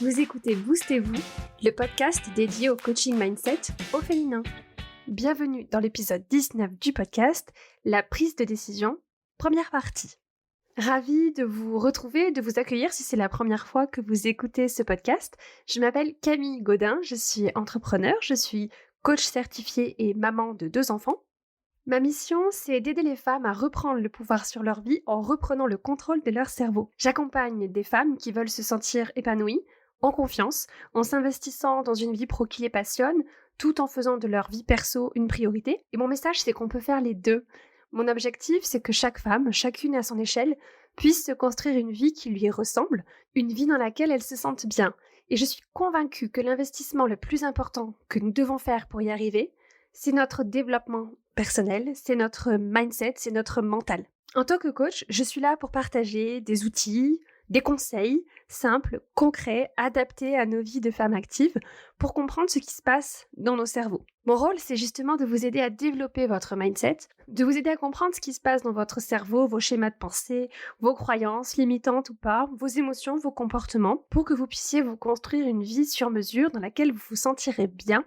Vous écoutez Boostez-vous, le podcast dédié au coaching mindset au féminin. Bienvenue dans l'épisode 19 du podcast, la prise de décision, première partie. Ravie de vous retrouver, de vous accueillir si c'est la première fois que vous écoutez ce podcast. Je m'appelle Camille Gaudin, je suis entrepreneur, je suis coach certifié et maman de 2 enfants. Ma mission, c'est d'aider les femmes à reprendre le pouvoir sur leur vie en reprenant le contrôle de leur cerveau. J'accompagne des femmes qui veulent se sentir épanouies, en confiance, en s'investissant dans une vie pro qui les passionne, tout en faisant de leur vie perso une priorité. Et mon message, c'est qu'on peut faire les deux. Mon objectif, c'est que chaque femme, chacune à son échelle, puisse se construire une vie qui lui ressemble, une vie dans laquelle elle se sente bien. Et je suis convaincue que l'investissement le plus important que nous devons faire pour y arriver, c'est notre développement personnel, c'est notre mindset, c'est notre mental. En tant que coach, je suis là pour partager des outils, des conseils simples, concrets, adaptés à nos vies de femmes actives pour comprendre ce qui se passe dans nos cerveaux. Mon rôle, c'est justement de vous aider à développer votre mindset, de vous aider à comprendre ce qui se passe dans votre cerveau, vos schémas de pensée, vos croyances, limitantes ou pas, vos émotions, vos comportements, pour que vous puissiez vous construire une vie sur mesure dans laquelle vous vous sentirez bien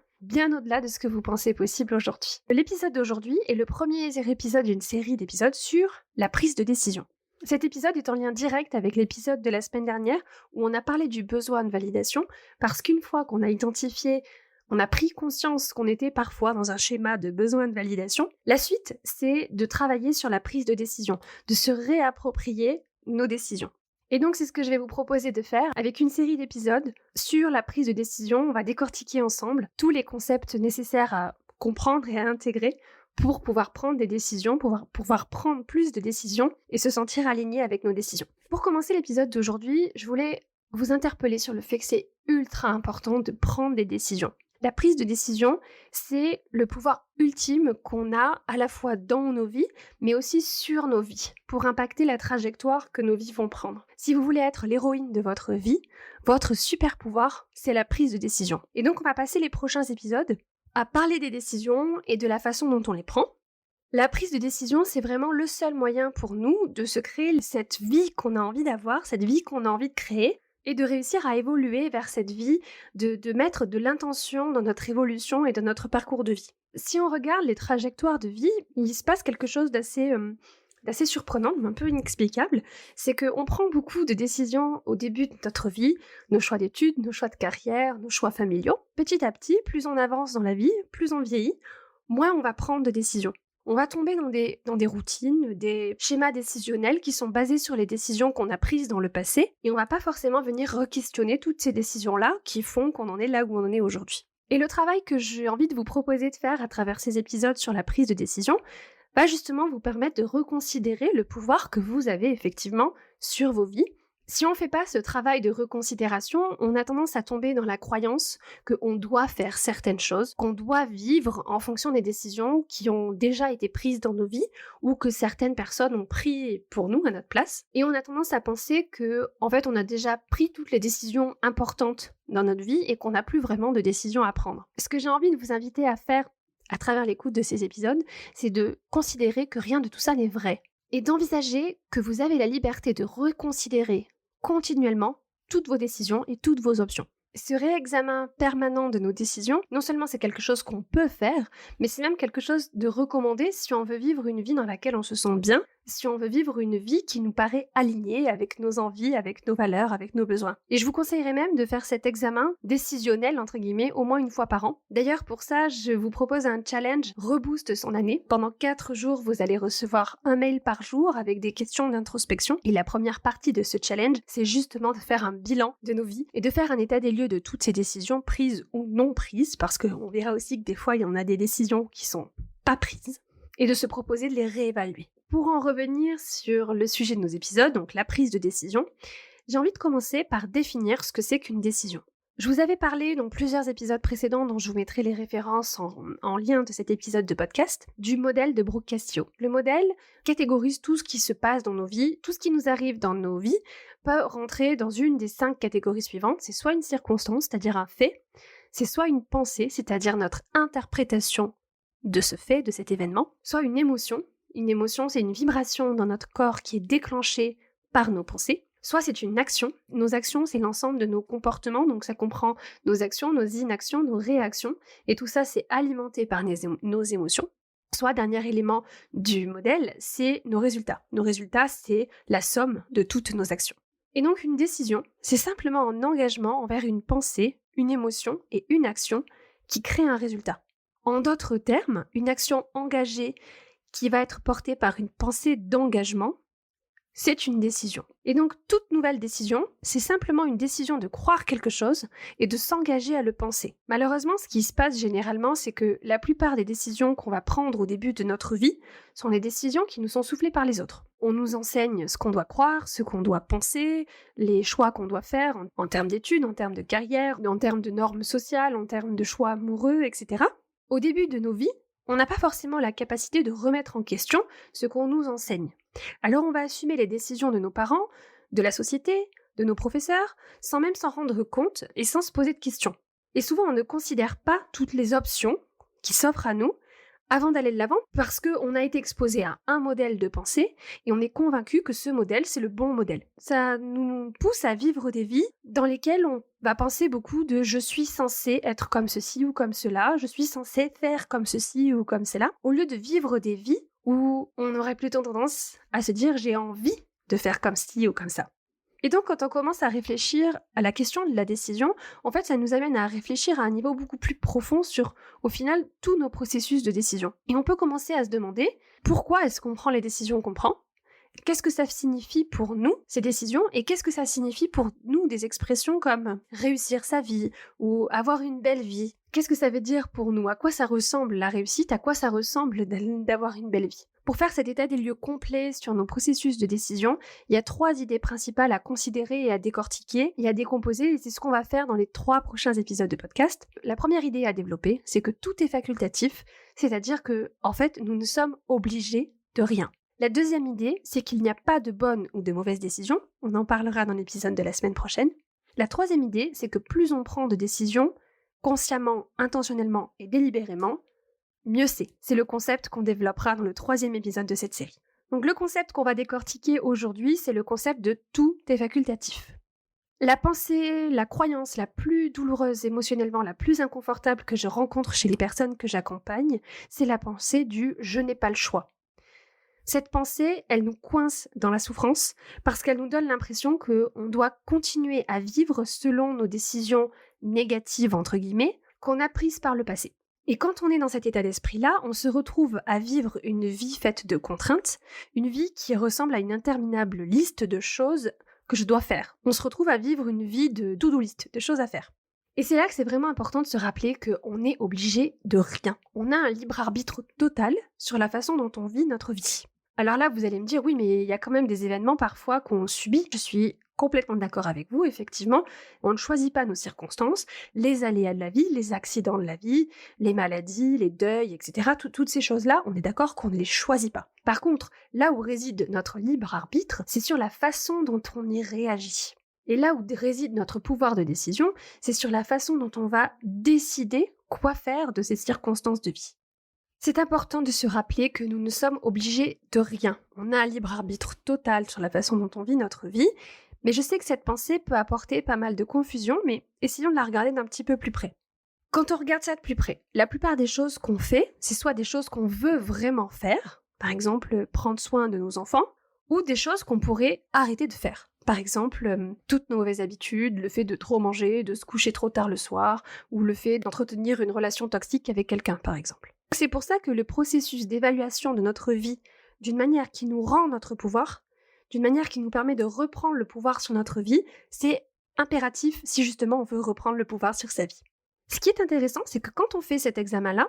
au-delà de ce que vous pensez possible aujourd'hui. L'épisode d'aujourd'hui est le premier épisode d'une série d'épisodes sur la prise de décision. Cet épisode est en lien direct avec l'épisode de la semaine dernière où on a parlé du besoin de validation parce qu'une fois qu'on a identifié, on a pris conscience qu'on était parfois dans un schéma de besoin de validation, la suite, c'est de travailler sur la prise de décision, de se réapproprier nos décisions. Et donc, c'est ce que je vais vous proposer de faire avec une série d'épisodes sur la prise de décision. On va décortiquer ensemble tous les concepts nécessaires à comprendre et à intégrer pour pouvoir prendre des décisions, pouvoir prendre plus de décisions et se sentir aligné avec nos décisions. Pour commencer l'épisode d'aujourd'hui, je voulais vous interpeller sur le fait que c'est ultra important de prendre des décisions. La prise de décision, c'est le pouvoir ultime qu'on a à la fois dans nos vies, mais aussi sur nos vies, pour impacter la trajectoire que nos vies vont prendre. Si vous voulez être l'héroïne de votre vie, votre super pouvoir, c'est la prise de décision. Et donc, on va passer les prochains épisodes à parler des décisions et de la façon dont on les prend. La prise de décision, c'est vraiment le seul moyen pour nous de se créer cette vie qu'on a envie d'avoir, cette vie qu'on a envie de créer, et de réussir à évoluer vers cette vie, de mettre de l'intention dans notre évolution et dans notre parcours de vie. Si on regarde les trajectoires de vie, il se passe quelque chose d'assez surprenant, un peu inexplicable, c'est qu'on prend beaucoup de décisions au début de notre vie, nos choix d'études, nos choix de carrière, nos choix familiaux. Petit à petit, plus on avance dans la vie, plus on vieillit, moins on va prendre de décisions. On va tomber dans des routines, des schémas décisionnels qui sont basés sur les décisions qu'on a prises dans le passé, et on va pas forcément venir re-questionner toutes ces décisions-là qui font qu'on en est là où on en est aujourd'hui. Et le travail que j'ai envie de vous proposer de faire à travers ces épisodes sur la prise de décision va justement vous permettre de reconsidérer le pouvoir que vous avez effectivement sur vos vies. Si on ne fait pas ce travail de reconsidération, on a tendance à tomber dans la croyance qu'on doit faire certaines choses, qu'on doit vivre en fonction des décisions qui ont déjà été prises dans nos vies ou que certaines personnes ont pris pour nous à notre place. Et on a tendance à penser que, en fait, on a déjà pris toutes les décisions importantes dans notre vie et qu'on n'a plus vraiment de décisions à prendre. Ce que j'ai envie de vous inviter à faire à travers l'écoute de ces épisodes, c'est de considérer que rien de tout ça n'est vrai et d'envisager que vous avez la liberté de reconsidérer continuellement toutes vos décisions et toutes vos options. Ce réexamen permanent de nos décisions, non seulement c'est quelque chose qu'on peut faire, mais c'est même quelque chose de recommandé si on veut vivre une vie dans laquelle on se sent bien, si on veut vivre une vie qui nous paraît alignée avec nos envies, avec nos valeurs, avec nos besoins. Et je vous conseillerais même de faire cet examen décisionnel, entre guillemets, au moins une fois par an. D'ailleurs, pour ça, je vous propose un challenge Reboost son année. Pendant 4 jours, vous allez recevoir un mail par jour avec des questions d'introspection. Et la première partie de ce challenge, c'est justement de faire un bilan de nos vies et de faire un état des lieux de toutes ces décisions prises ou non prises, parce qu'on verra aussi que des fois, il y en a des décisions qui sont pas prises, et de se proposer de les réévaluer. Pour en revenir sur le sujet de nos épisodes, donc la prise de décision, j'ai envie de commencer par définir ce que c'est qu'une décision. Je vous avais parlé dans plusieurs épisodes précédents, dont je vous mettrai les références en lien de cet épisode de podcast, du modèle de Brooke Castillo. Le modèle catégorise tout ce qui se passe dans nos vies, tout ce qui nous arrive dans nos vies peut rentrer dans une des 5 catégories suivantes. C'est soit une circonstance, c'est-à-dire un fait, c'est soit une pensée, c'est-à-dire notre interprétation de ce fait, de cet événement, soit une émotion. Une émotion, c'est une vibration dans notre corps qui est déclenchée par nos pensées, Soit c'est une action. Nos actions, c'est l'ensemble de nos comportements, donc ça comprend nos actions, nos inactions, nos réactions, et tout ça, c'est alimenté par nos émotions. Soit, dernier élément du modèle, c'est nos résultats. Nos résultats, c'est la somme de toutes nos actions. Et donc une décision, c'est simplement un engagement envers une pensée, une émotion et une action qui crée un résultat. En d'autres termes, une action engagée qui va être portée par une pensée d'engagement, c'est une décision. Et donc toute nouvelle décision, c'est simplement une décision de croire quelque chose et de s'engager à le penser. Malheureusement, ce qui se passe généralement, c'est que la plupart des décisions qu'on va prendre au début de notre vie sont des décisions qui nous sont soufflées par les autres. On nous enseigne ce qu'on doit croire, ce qu'on doit penser, les choix qu'on doit faire en termes d'études, en termes de carrière, en termes de normes sociales, en termes de choix amoureux, etc. Au début de nos vies, on n'a pas forcément la capacité de remettre en question ce qu'on nous enseigne. Alors on va assumer les décisions de nos parents, de la société, de nos professeurs, sans même s'en rendre compte et sans se poser de questions. Et souvent on ne considère pas toutes les options qui s'offrent à nous avant d'aller de l'avant parce qu'on a été exposé à un modèle de pensée et on est convaincu que ce modèle c'est le bon modèle. Ça nous pousse à vivre des vies dans lesquelles on va penser beaucoup de je suis censé être comme ceci ou comme cela, je suis censé faire comme ceci ou comme cela, au lieu de vivre des vies où on aurait plutôt tendance à se dire j'ai envie de faire comme ci ou comme ça. Et donc quand on commence à réfléchir à la question de la décision, en fait ça nous amène à réfléchir à un niveau beaucoup plus profond sur, au final, tous nos processus de décision. Et on peut commencer à se demander pourquoi est-ce qu'on prend les décisions qu'on prend ? Qu'est-ce que ça signifie pour nous, ces décisions, et qu'est-ce que ça signifie pour nous des expressions comme réussir sa vie ou avoir une belle vie ? Qu'est-ce que ça veut dire pour nous ? À quoi ça ressemble la réussite ? À quoi ça ressemble d'avoir une belle vie ? Pour faire cet état des lieux complet sur nos processus de décision, il y a 3 idées principales à considérer et à décortiquer et à décomposer, et c'est ce qu'on va faire dans les 3 prochains épisodes de podcast. La première idée à développer, c'est que tout est facultatif, c'est-à-dire que, en fait, nous ne sommes obligés de rien. La deuxième idée, c'est qu'il n'y a pas de bonne ou de mauvaise décision, on en parlera dans l'épisode de la semaine prochaine. La troisième idée, c'est que plus on prend de décisions, consciemment, intentionnellement et délibérément, mieux c'est. C'est le concept qu'on développera dans le 3e épisode de cette série. Donc le concept qu'on va décortiquer aujourd'hui, c'est le concept de tout est facultatif. La pensée, la croyance la plus douloureuse émotionnellement, la plus inconfortable que je rencontre chez les personnes que j'accompagne, c'est la pensée du « je n'ai pas le choix ». Cette pensée, elle nous coince dans la souffrance parce qu'elle nous donne l'impression qu'on doit continuer à vivre selon nos décisions négatives, entre guillemets, qu'on a prises par le passé. Et quand on est dans cet état d'esprit-là, on se retrouve à vivre une vie faite de contraintes, une vie qui ressemble à une interminable liste de choses que je dois faire. On se retrouve à vivre une vie de to-do list, de choses à faire. Et c'est là que c'est vraiment important de se rappeler qu'on est obligé de rien. On a un libre arbitre total sur la façon dont on vit notre vie. Alors là, vous allez me dire, oui, mais il y a quand même des événements parfois qu'on subit. Je suis complètement d'accord avec vous, effectivement. On ne choisit pas nos circonstances, les aléas de la vie, les accidents de la vie, les maladies, les deuils, etc. Toutes ces choses-là, on est d'accord qu'on ne les choisit pas. Par contre, là où réside notre libre arbitre, c'est sur la façon dont on y réagit. Et là où réside notre pouvoir de décision, c'est sur la façon dont on va décider quoi faire de ces circonstances de vie. C'est important de se rappeler que nous ne sommes obligés de rien. On a un libre arbitre total sur la façon dont on vit notre vie, mais je sais que cette pensée peut apporter pas mal de confusion, mais essayons de la regarder d'un petit peu plus près. Quand on regarde ça de plus près, la plupart des choses qu'on fait, c'est soit des choses qu'on veut vraiment faire, par exemple prendre soin de nos enfants, ou des choses qu'on pourrait arrêter de faire. Par exemple, toutes nos mauvaises habitudes, le fait de trop manger, de se coucher trop tard le soir, ou le fait d'entretenir une relation toxique avec quelqu'un, par exemple. C'est pour ça que le processus d'évaluation de notre vie, d'une manière qui nous rend notre pouvoir, d'une manière qui nous permet de reprendre le pouvoir sur notre vie, c'est impératif si justement on veut reprendre le pouvoir sur sa vie. Ce qui est intéressant, c'est que quand on fait cet examen-là,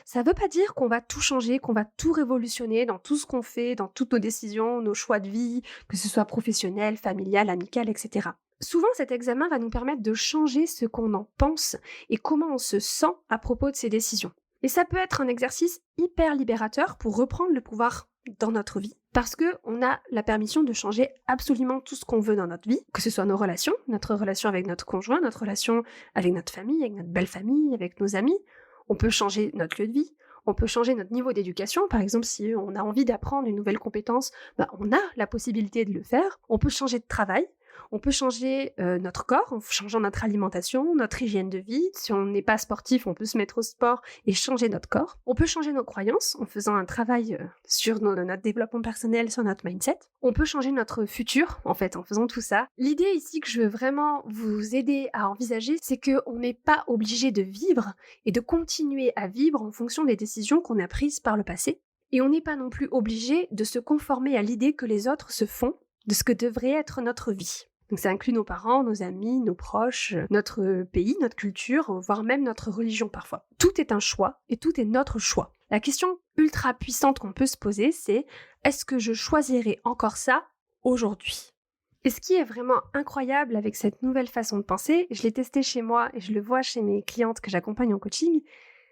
ça ne veut pas dire qu'on va tout changer, qu'on va tout révolutionner dans tout ce qu'on fait, dans toutes nos décisions, nos choix de vie, que ce soit professionnel, familial, amical, etc. Souvent, cet examen va nous permettre de changer ce qu'on en pense et comment on se sent à propos de ces décisions. Et ça peut être un exercice hyper libérateur pour reprendre le pouvoir dans notre vie, parce qu'on a la permission de changer absolument tout ce qu'on veut dans notre vie, que ce soit nos relations, notre relation avec notre conjoint, notre relation avec notre famille, avec notre belle famille, avec nos amis. On peut changer notre lieu de vie, On peut changer notre niveau d'éducation. Par exemple, si on a envie d'apprendre une nouvelle compétence, on a la possibilité de le faire. On peut changer de travail. On peut changer notre corps en changeant notre alimentation, notre hygiène de vie. Si on n'est pas sportif, on peut se mettre au sport et changer notre corps. On peut changer nos croyances en faisant un travail sur notre développement personnel, sur notre mindset. On peut changer notre futur, en fait, en faisant tout ça. L'idée ici que je veux vraiment vous aider à envisager, c'est qu'on n'est pas obligé de vivre et de continuer à vivre en fonction des décisions qu'on a prises par le passé. Et on n'est pas non plus obligé de se conformer à l'idée que les autres se font de ce que devrait être notre vie. Donc ça inclut nos parents, nos amis, nos proches, notre pays, notre culture, voire même notre religion parfois. Tout est un choix et tout est notre choix. La question ultra puissante qu'on peut se poser, c'est est-ce que je choisirais encore ça aujourd'hui ? Et ce qui est vraiment incroyable avec cette nouvelle façon de penser, je l'ai testé chez moi et je le vois chez mes clientes que j'accompagne en coaching,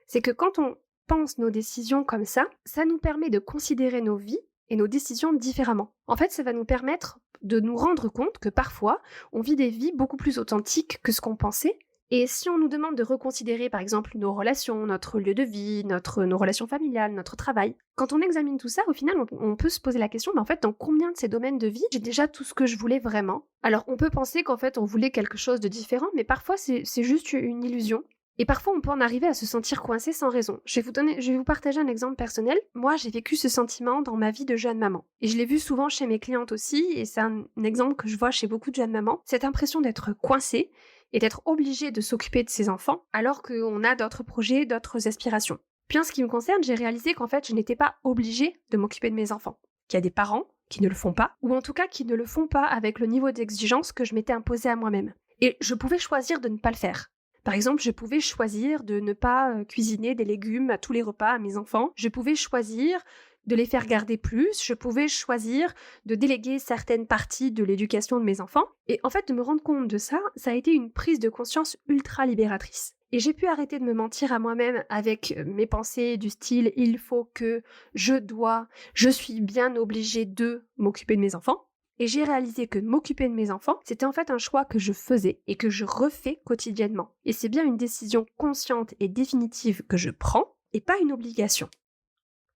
c'est que quand on pense nos décisions comme ça nous permet de considérer nos vies et nos décisions différemment. En fait, ça va nous permettre de nous rendre compte que parfois, on vit des vies beaucoup plus authentiques que ce qu'on pensait. Et si on nous demande de reconsidérer, par exemple, nos relations, notre lieu de vie, nos relations familiales, notre travail, quand on examine tout ça, au final, on peut se poser la question, mais en fait, dans combien de ces domaines de vie, j'ai déjà tout ce que je voulais vraiment ? Alors, on peut penser qu'en fait, on voulait quelque chose de différent, mais parfois, c'est juste une illusion. Et parfois, on peut en arriver à se sentir coincé sans raison. Je vais vous partager un exemple personnel. Moi, j'ai vécu ce sentiment dans ma vie de jeune maman. Et je l'ai vu souvent chez mes clientes aussi, et c'est un exemple que je vois chez beaucoup de jeunes mamans. Cette impression d'être coincée et d'être obligée de s'occuper de ses enfants, alors qu'on a d'autres projets, d'autres aspirations. Puis en ce qui me concerne, j'ai réalisé qu'en fait, je n'étais pas obligée de m'occuper de mes enfants. Qu'il y a des parents qui ne le font pas, ou en tout cas qui ne le font pas avec le niveau d'exigence que je m'étais imposé à moi-même. Et je pouvais choisir de ne pas le faire. Par exemple, je pouvais choisir de ne pas cuisiner des légumes à tous les repas à mes enfants. Je pouvais choisir de les faire garder plus. Je pouvais choisir de déléguer certaines parties de l'éducation de mes enfants. Et en fait, de me rendre compte de ça, ça a été une prise de conscience ultra libératrice. Et j'ai pu arrêter de me mentir à moi-même avec mes pensées du style « il faut que, je suis bien obligée de m'occuper de mes enfants ». Et j'ai réalisé que m'occuper de mes enfants, c'était en fait un choix que je faisais et que je refais quotidiennement. Et c'est bien une décision consciente et définitive que je prends et pas une obligation.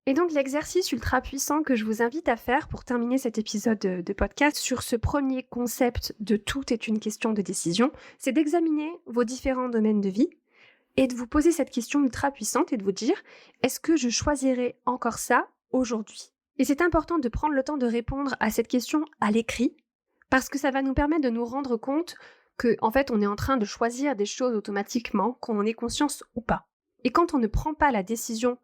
Et donc l'exercice ultra puissant que je vous invite à faire pour terminer cet épisode de podcast sur ce premier concept de tout est une question de décision, c'est d'examiner vos différents domaines de vie et de vous poser cette question ultra puissante et de vous dire « est-ce que je choisirais encore ça aujourd'hui ?» Et c'est important de prendre le temps de répondre à cette question à l'écrit, parce que ça va nous permettre de nous rendre compte que, en fait, on est en train de choisir des choses automatiquement, qu'on en ait conscience ou pas. Et quand on ne prend pas la décision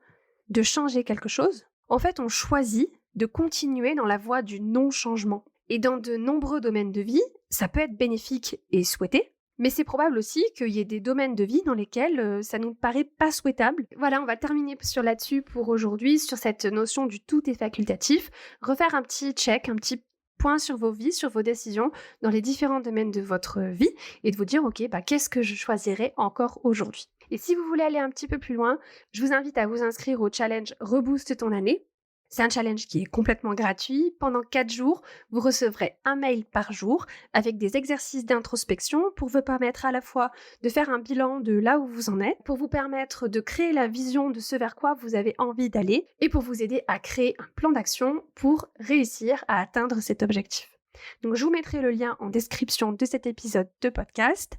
de changer quelque chose, en fait, on choisit de continuer dans la voie du non-changement. Et dans de nombreux domaines de vie, ça peut être bénéfique et souhaité, mais c'est probable aussi qu'il y ait des domaines de vie dans lesquels ça nous paraît pas souhaitable. Voilà, on va terminer là-dessus pour aujourd'hui, sur cette notion du tout est facultatif. Refaire un petit check, un petit point sur vos vies, sur vos décisions dans les différents domaines de votre vie et de vous dire, ok, qu'est-ce que je choisirais encore aujourd'hui ? Et si vous voulez aller un petit peu plus loin, je vous invite à vous inscrire au challenge Reboost ton année. C'est un challenge qui est complètement gratuit. Pendant 4 jours, vous recevrez un mail par jour avec des exercices d'introspection pour vous permettre à la fois de faire un bilan de là où vous en êtes, pour vous permettre de créer la vision de ce vers quoi vous avez envie d'aller et pour vous aider à créer un plan d'action pour réussir à atteindre cet objectif. Donc je vous mettrai le lien en description de cet épisode de podcast.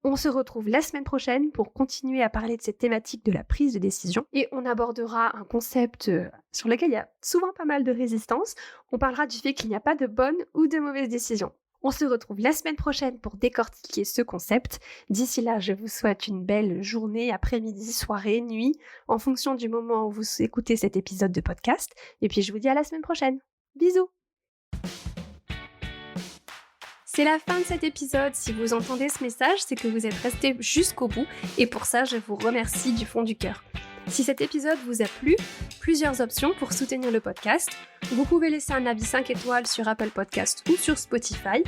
On se retrouve la semaine prochaine pour continuer à parler de cette thématique de la prise de décision et on abordera un concept sur lequel il y a souvent pas mal de résistance. On parlera du fait qu'il n'y a pas de bonne ou de mauvaise décision. On se retrouve la semaine prochaine pour décortiquer ce concept. D'ici là, je vous souhaite une belle journée, après-midi, soirée, nuit, en fonction du moment où vous écoutez cet épisode de podcast. Et puis je vous dis à la semaine prochaine. Bisous! C'est la fin de cet épisode. Si vous entendez ce message, c'est que vous êtes resté jusqu'au bout et pour ça, je vous remercie du fond du cœur. Si cet épisode vous a plu, plusieurs options pour soutenir le podcast. Vous pouvez laisser un avis 5 étoiles sur Apple Podcast ou sur Spotify.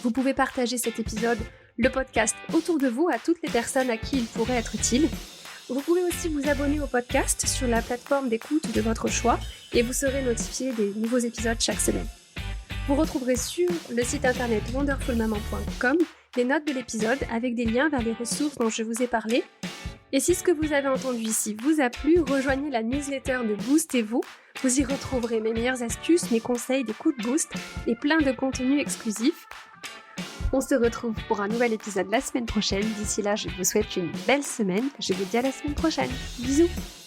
Vous pouvez partager cet épisode, le podcast, autour de vous à toutes les personnes à qui il pourrait être utile. Vous pouvez aussi vous abonner au podcast sur la plateforme d'écoute de votre choix et vous serez notifié des nouveaux épisodes chaque semaine. Vous retrouverez sur le site internet wonderfulmaman.com les notes de l'épisode avec des liens vers les ressources dont je vous ai parlé Et si ce que vous avez entendu ici vous a plu, rejoignez la newsletter de Boostez-vous. Vous y retrouverez mes meilleures astuces, mes conseils, des coups de boost et plein de contenus exclusifs. On se retrouve pour un nouvel épisode la semaine prochaine. D'ici là, je vous souhaite une belle semaine. Je vous dis à la semaine prochaine. Bisous!